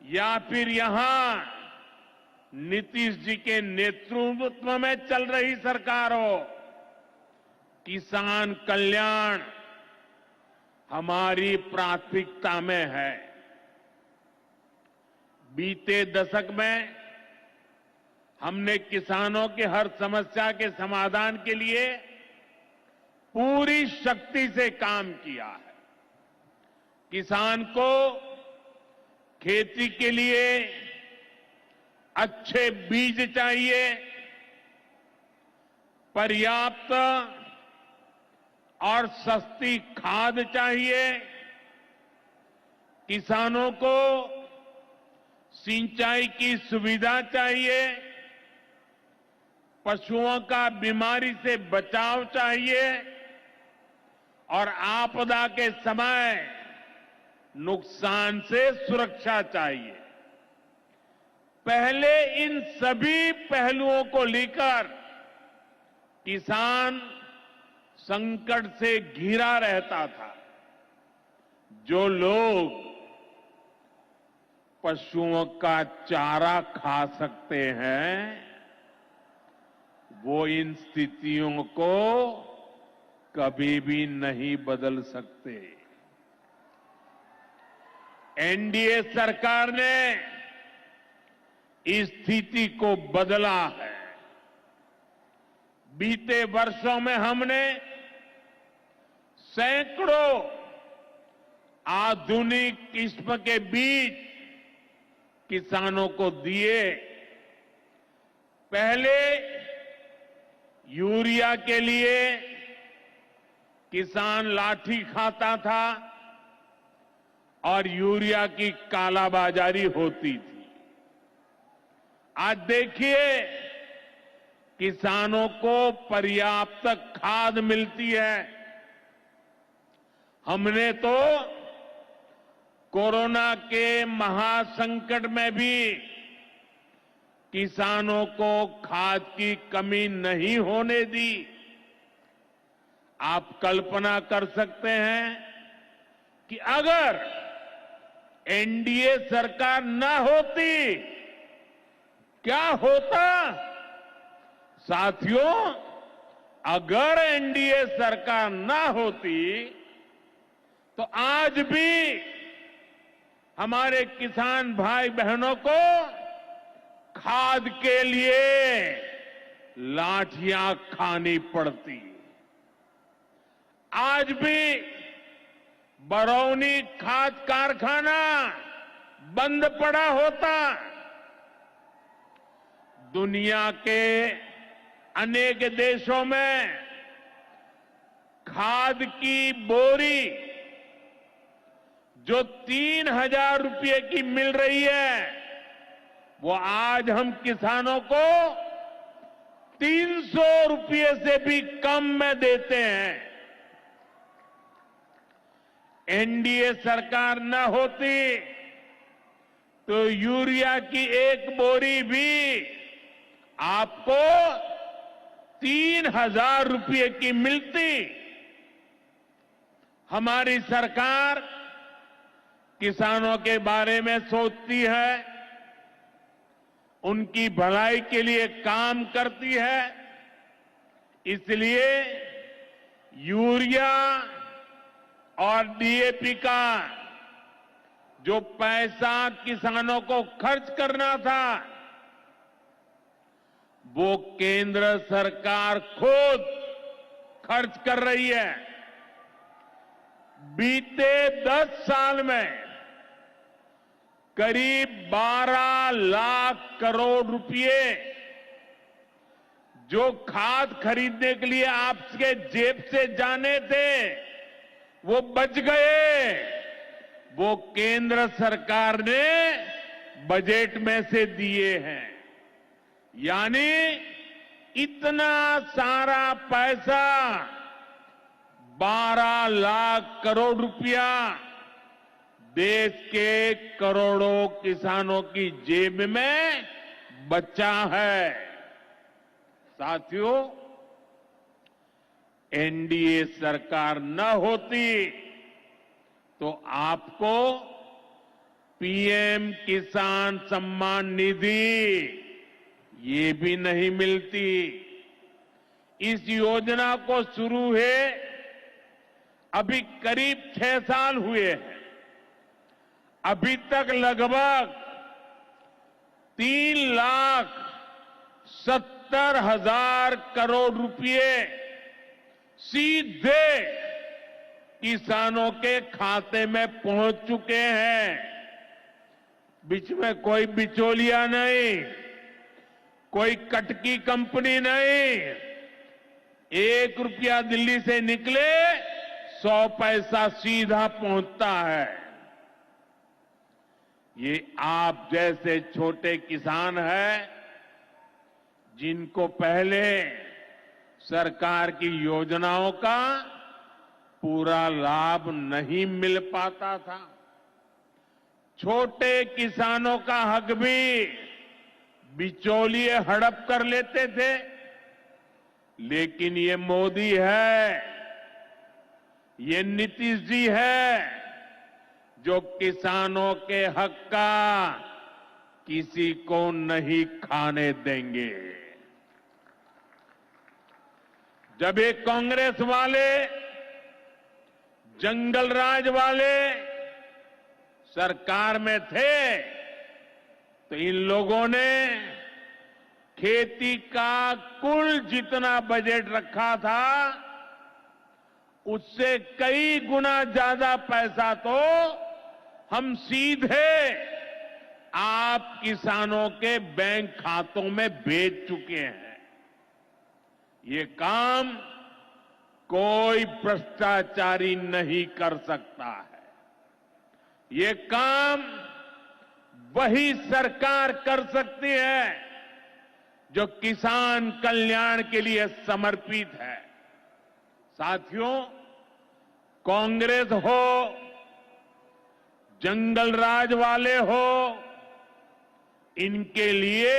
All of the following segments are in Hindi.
या फिर यहां नीतीश जी के नेतृत्व में चल रही सरकार हो, किसान कल्याण हमारी प्राथमिकता में है। बीते दशक में हमने किसानों की हर समस्या के समाधान के लिए पूरी शक्ति से काम किया है। किसान को खेती के लिए अच्छे बीज चाहिए, पर्याप्त और सस्ती खाद चाहिए, किसानों को सिंचाई की सुविधा चाहिए, पशुओं का बीमारी से बचाव चाहिए और आपदा के समय नुकसान से सुरक्षा चाहिए। पहले इन सभी पहलुओं को लेकर किसान संकट से घिरा रहता था। जो लोग पशुओं का चारा खा सकते हैं, वो इन स्थितियों को कभी भी नहीं बदल सकते। एनडीए सरकार ने इस स्थिति को बदला है। बीते वर्षों में हमने सैकड़ों आधुनिक किस्म के बीज किसानों को दिए। पहले यूरिया के लिए किसान लाठी खाता था और यूरिया की कालाबाजारी होती थी। आज देखिए, किसानों को पर्याप्त खाद मिलती है। हमने तो कोरोना के महासंकट में भी किसानों को खाद की कमी नहीं होने दी। आप कल्पना कर सकते हैं कि अगर एनडीए सरकार न होती, क्या होता? साथियों, अगर एनडीए सरकार न होती तो आज भी हमारे किसान भाई बहनों को खाद के लिए लाठियां खानी पड़ती। आज भी बरौनी खाद कारखाना बंद पड़ा होता। दुनिया के अनेक देशों में खाद की बोरी जो 3,000 रुपये की मिल रही है, वो आज हम किसानों को 300 रुपये से भी कम में देते हैं। एनडीए सरकार न होती तो यूरिया की एक बोरी भी आपको 3,000 रुपये की मिलती। हमारी सरकार किसानों के बारे में सोचती है, उनकी भलाई के लिए काम करती है। इसलिए यूरिया और डीएपी का जो पैसा किसानों को खर्च करना था, वो केंद्र सरकार खुद खर्च कर रही है। बीते 10 साल में करीब 12 लाख करोड़ रुपए जो खाद खरीदने के लिए आपके जेब से जाने थे, वो बच गए। वो केंद्र सरकार ने बजट में से दिए हैं। यानी इतना सारा पैसा, 12 लाख करोड़ रुपया देश के करोड़ों किसानों की जेब में बचा है। साथियों, एनडीए सरकार न होती तो आपको पीएम किसान सम्मान निधि ये भी नहीं मिलती। इस योजना को शुरू हुए अभी करीब 6 साल हुए हैं। अभी तक लगभग 3,70,000 करोड़ रुपए सीधे किसानों के खाते में पहुंच चुके हैं। बीच में कोई बिचौलिया नहीं, कोई कटकी कंपनी नहीं। 1 रुपया दिल्ली से निकले 100 पैसा सीधा पहुंचता है। ये आप जैसे छोटे किसान हैं जिनको पहले सरकार की योजनाओं का पूरा लाभ नहीं मिल पाता था। छोटे किसानों का हक भी बिचौलिए हड़प कर लेते थे। लेकिन ये मोदी है, ये नीतीश जी है जो किसानों के हक का किसी को नहीं खाने देंगे। जब ये कांग्रेस वाले, जंगल राज वाले सरकार में थे तो इन लोगों ने खेती का कुल जितना बजट रखा था उससे कई गुना ज्यादा पैसा तो हम सीधे आप किसानों के बैंक खातों में भेज चुके हैं। ये काम कोई भ्रष्टाचारी नहीं कर सकता है। ये काम वही सरकार कर सकती है जो किसान कल्याण के लिए समर्पित है। साथियों, कांग्रेस हो, जंगल राज वाले हो, इनके लिए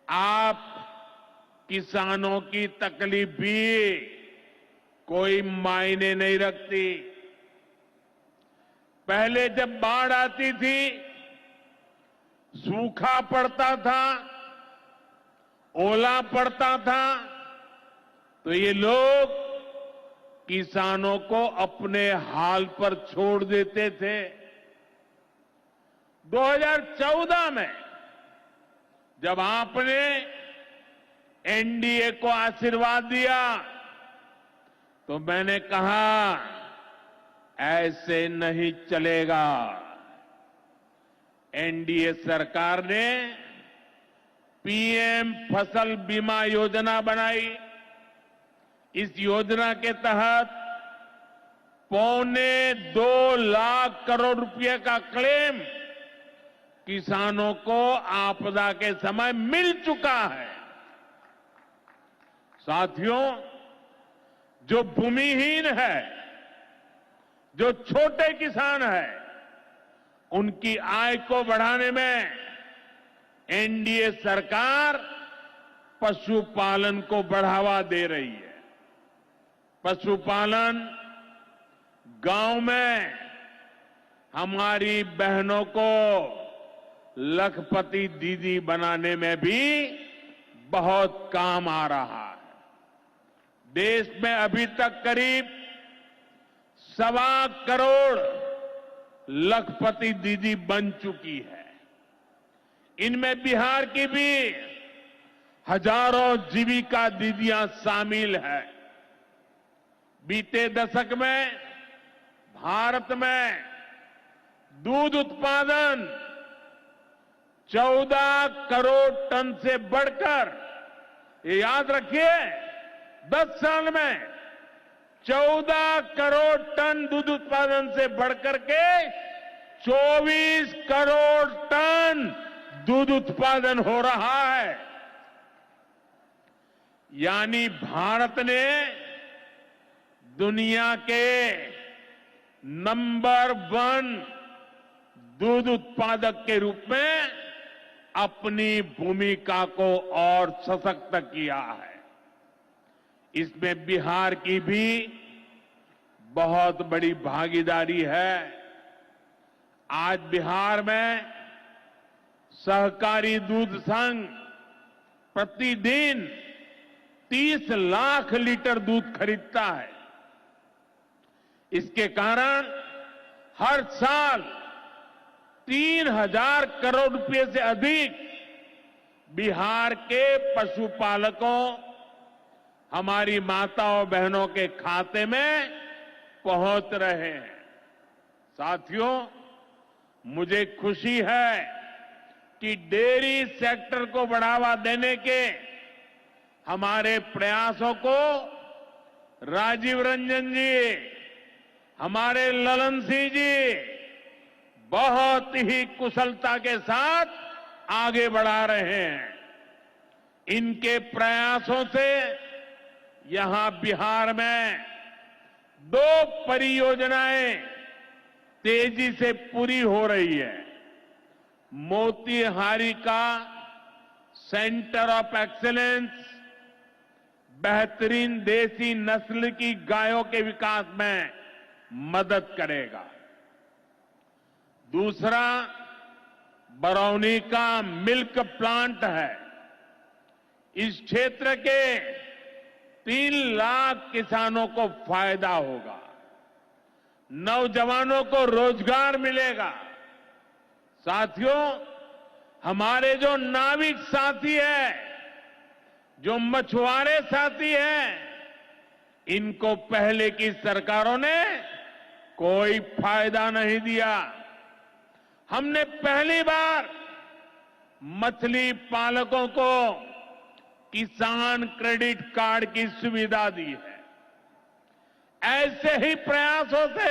आप किसानों की तकलीफ भी कोई मायने नहीं रखती। पहले जब बाढ़ आती थी, सूखा पड़ता था, ओला पड़ता था, तो ये लोग किसानों को अपने हाल पर छोड़ देते थे। 2014 में जब आपने एनडीए को आशीर्वाद दिया तो मैंने कहा ऐसे नहीं चलेगा। एनडीए सरकार ने पीएम फसल बीमा योजना बनाई। इस योजना के तहत 2.25 लाख करोड़ रुपए का क्लेम किसानों को आपदा के समय मिल चुका है। साथियों, जो भूमिहीन है, जो छोटे किसान है, उनकी आय को बढ़ाने में एनडीए सरकार पशुपालन को बढ़ावा दे रही है। पशुपालन गांव में हमारी बहनों को लखपति दीदी बनाने में भी बहुत काम आ रहा है। देश में अभी तक करीब 1.25 करोड़ लखपति दीदी बन चुकी है। इनमें बिहार की भी हजारों जीविका दीदियां शामिल है। बीते दशक में भारत में दूध उत्पादन 14 करोड़ टन से बढ़कर, ये याद रखिए, 10 साल में 14 करोड़ टन दूध उत्पादन से बढ़कर के 24 करोड़ टन दूध उत्पादन हो रहा है। यानी भारत ने दुनिया के नंबर 1 दूध उत्पादक के रूप में अपनी भूमिका को और सशक्त किया है। इसमें बिहार की भी बहुत बड़ी भागीदारी है। आज बिहार में सहकारी दूध संघ प्रतिदिन 30 लाख लीटर दूध खरीदता है। इसके कारण हर साल 3,000 करोड़ रुपए से अधिक बिहार के पशुपालकों, हमारी माताओं बहनों के खाते में पहुंच रहे हैं। साथियों, मुझे खुशी है कि डेयरी सेक्टर को बढ़ावा देने के हमारे प्रयासों को राजीव रंजन जी, हमारे ललन सिंह जी बहुत ही कुशलता के साथ आगे बढ़ा रहे हैं। इनके प्रयासों से यहां बिहार में 2 परियोजनाएं तेजी से पूरी हो रही है। मोतीहारी का सेंटर ऑफ एक्सीलेंस बेहतरीन देसी नस्ल की गायों के विकास में मदद करेगा। दूसरा बरौनी का मिल्क प्लांट है। इस क्षेत्र के 3 लाख किसानों को फायदा होगा, नौजवानों को रोजगार मिलेगा। साथियों, हमारे जो नाविक साथी हैं, जो मछुआरे साथी हैं, इनको पहले की सरकारों ने कोई फायदा नहीं दिया। हमने पहली बार मछली पालकों को किसान क्रेडिट कार्ड की सुविधा दी है। ऐसे ही प्रयासों से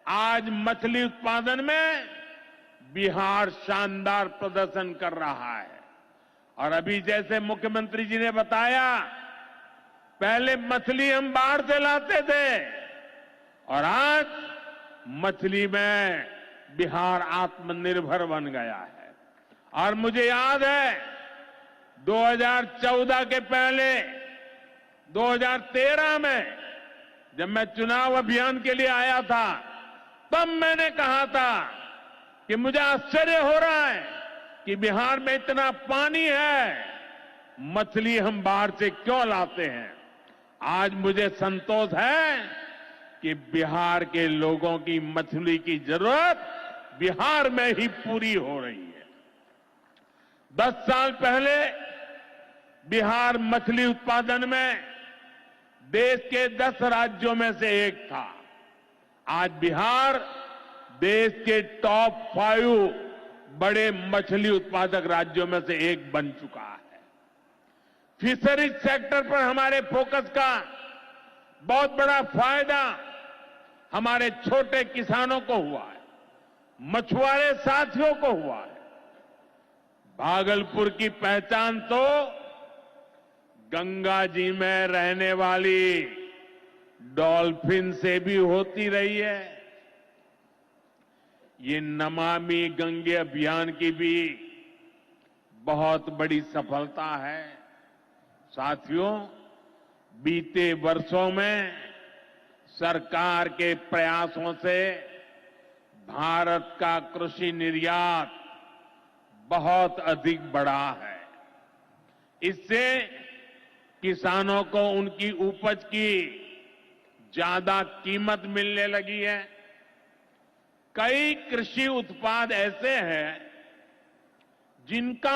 आज मछली उत्पादन में बिहार शानदार प्रदर्शन कर रहा है। और अभी जैसे मुख्यमंत्री जी ने बताया, पहले मछली हम बाहर से लाते थे और आज मछली में बिहार आत्मनिर्भर बन गया है। और मुझे याद है 2014 के पहले 2013 में जब मैं चुनाव अभियान के लिए आया था, तब मैंने कहा था कि मुझे आश्चर्य हो रहा है कि बिहार में इतना पानी है, मछली हम बाहर से क्यों लाते हैं। आज मुझे संतोष है कि बिहार के लोगों की मछली की जरूरत बिहार में ही पूरी हो रही है। 10 साल पहले बिहार मछली उत्पादन में देश के 10 राज्यों में से एक था। आज बिहार देश के टॉप 5 बड़े मछली उत्पादक राज्यों में से एक बन चुका है। फिशरीज सेक्टर पर हमारे फोकस का बहुत बड़ा फायदा हमारे छोटे किसानों को हुआ है, मछुआरे साथियों को हुआ है। भागलपुर की पहचान तो गंगा जी में रहने वाली डॉल्फिन से भी होती रही है। ये नमामि गंगे अभियान की भी बहुत बड़ी सफलता है। साथियों, बीते वर्षों में सरकार के प्रयासों से भारत का कृषि निर्यात बहुत अधिक बढ़ा है। इससे किसानों को उनकी उपज की ज्यादा कीमत मिलने लगी है। कई कृषि उत्पाद ऐसे हैं जिनका